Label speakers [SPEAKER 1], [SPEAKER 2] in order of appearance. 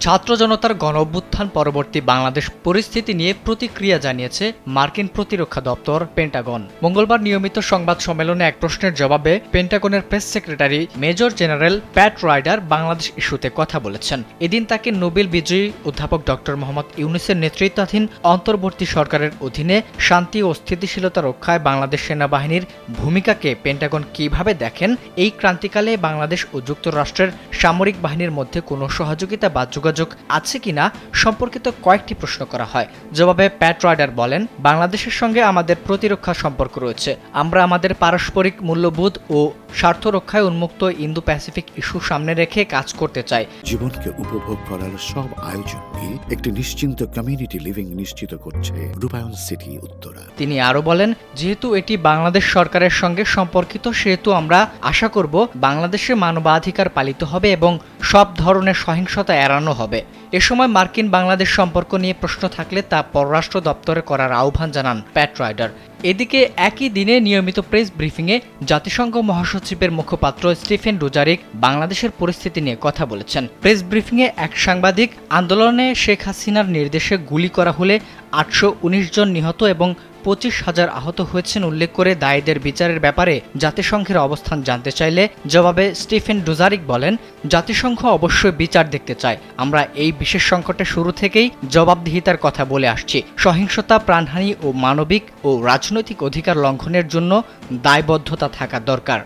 [SPEAKER 1] ছাত্র জনতার গণঅভ্যুত্থান পরবর্তী বাংলাদেশ পরিস্থিতি নিয়ে প্রতিক্রিয়া জানিয়েছে মার্কিন প্রতিরক্ষা দপ্তর পেন্টাগন। মঙ্গলবার নিয়মিত সংবাদ সম্মেলনে এক প্রশ্নের জবাবে পেন্টাগনের প্রেস সেক্রেটারি মেজর জেনারেল প্যাট রাইডার বাংলাদেশ ইস্যুতে কথা বলেছেন। এদিন তাকে নোবেল বিজয়ী অধ্যাপক ডক্টর মোহাম্মদ ইউনূসের নেতৃত্বাধীন অন্তর্বর্তী সরকারের অধীনে শান্তি ও স্থিতিশীলতা রক্ষায় বাংলাদেশ সেনাবাহিনীর ভূমিকাকে পেন্টাগন কিভাবে দেখেন, এই ক্রান্তিকালে বাংলাদেশ ও যুক্তরাষ্ট্রের সামরিক বাহিনীর মধ্যে কোনো সহযোগিতা বা যোগাযোগ আছে কিনা সম্পর্কিত কয়েকটি প্রশ্ন করা হয়। জবাবে প্যাট রাইডার বলেন, বাংলাদেশের সঙ্গে আমাদের প্রতিরক্ষা সম্পর্ক রয়েছে। আমরা আমাদের পারস্পরিক মূল্যবোধ ও স্বার্থ রক্ষায় উন্মুক্ত ইন্দো প্যাসিফিক ইস্যু সামনে রেখে কাজ করতে চাই।
[SPEAKER 2] জীবনকে উপভোগ করার সব আয়োজনকে একটি নিশ্চিন্ত কমিউনিটি লিভিং নিশ্চিত করছে রূপায়ণ সিটি উত্তরা।
[SPEAKER 1] তিনি আরো বলেন, যেহেতু এটি বাংলাদেশ সরকারের সঙ্গে সম্পর্কিত, সেহেতু আমরা আশা করব বাংলাদেশে মানবাধিকার পালিত হবে এবং সব ধরনের সহিংসতা এড়ানো হবে। এ সময় মার্কিন বাংলাদেশ সম্পর্ক নিয়ে প্রশ্ন থাকলে তা পররাষ্ট্র দপ্তরে করার আহ্বান জানান প্যাট রাইডার। এদিকে একই দিনে নিয়মিত প্রেস ব্রিফিংয়ে জাতিসংঘ মহাসচিবের মুখপাত্র স্টিফেন ডুজারিক বাংলাদেশের পরিস্থিতি নিয়ে কথা বলেছেন। প্রেস ব্রিফিংয়ে এক সাংবাদিক, আন্দোলনে শেখ হাসিনার নির্দেশে গুলি করা হলে 819 জন নিহত এবং 25,000 আহত হয়েছেন উল্লেখ করে দায়ীদের বিচারের ব্যাপারে জাতিসংঘের অবস্থান জানতে চাইলে জবাবে স্টিফেন ডুজারিক বলেন, জাতিসংঘ অবশ্যই বিচার দেখতে চায়। আমরা এই বিশেষ সংকটে শুরু থেকেই জবাবদিহিতার কথা বলে আসছি। সহিংসতা, প্রাণহানি ও মানবিক ও রাজনৈতিক অধিকার লঙ্ঘনের জন্য দায়বদ্ধতা থাকা দরকার।